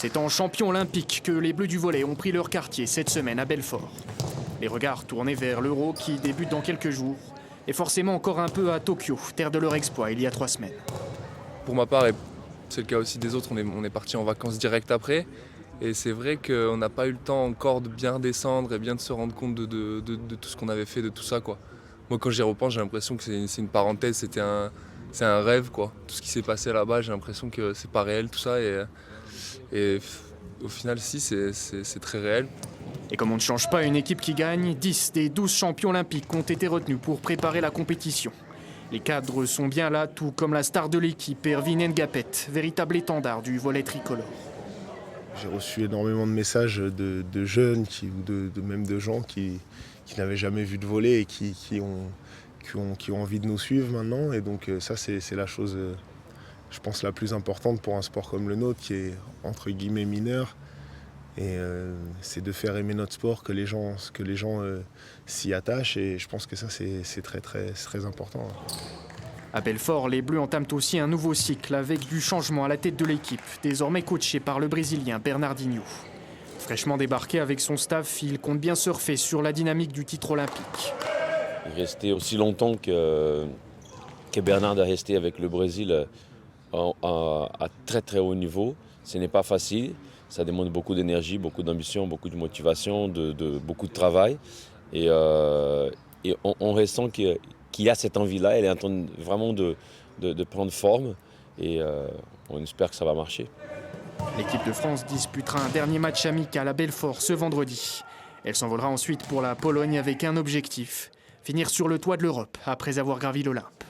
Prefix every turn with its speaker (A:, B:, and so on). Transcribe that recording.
A: C'est en champion olympique que les Bleus du volley ont pris leur quartier cette semaine à Belfort. Les regards tournés vers l'Euro qui débute dans quelques jours et forcément encore un peu à Tokyo, terre de leur exploit il y a 3 semaines.
B: Pour ma part, et c'est le cas aussi des autres, on est parti en vacances direct après. Et c'est vrai qu'on n'a pas eu le temps encore de bien redescendre et bien de se rendre compte de tout ce qu'on avait fait, de tout ça, quoi. Moi, quand j'y repense, j'ai l'impression que c'est une parenthèse, c'est un rêve, quoi. Tout ce qui s'est passé là-bas, j'ai l'impression que c'est pas réel, tout ça. Et au final, si, c'est très réel.
A: Et comme on ne change pas une équipe qui gagne, 10 des 12 champions olympiques ont été retenus pour préparer la compétition. Les cadres sont bien là, tout comme la star de l'équipe, Erwin Ngapet, véritable étendard du volley tricolore.
C: J'ai reçu énormément de messages de jeunes, même de gens qui n'avaient jamais vu de volley et qui ont envie de nous suivre maintenant. Et donc ça, c'est la chose, je pense, la plus importante pour un sport comme le nôtre, qui est entre guillemets mineur. Et c'est de faire aimer notre sport, que les gens s'y attachent. Et je pense que ça, c'est très important.
A: À Belfort, les Bleus entament aussi un nouveau cycle avec du changement à la tête de l'équipe, désormais coaché par le Brésilien Bernardinho. Fraîchement débarqué avec son staff, il compte bien surfer sur la dynamique du titre olympique.
D: Rester aussi longtemps que Bernard a resté avec le Brésil à très très haut niveau, ce n'est pas facile. Ça demande beaucoup d'énergie, beaucoup d'ambition, beaucoup de motivation, beaucoup de travail. Et on ressent qu'il y a cette envie-là, elle est en train vraiment de prendre forme. Et on espère que ça va marcher.
A: L'équipe de France disputera un dernier match amical à Belfort ce vendredi. Elle s'envolera ensuite pour la Pologne avec un objectif, finir sur le toit de l'Europe après avoir gravi l'Olympe.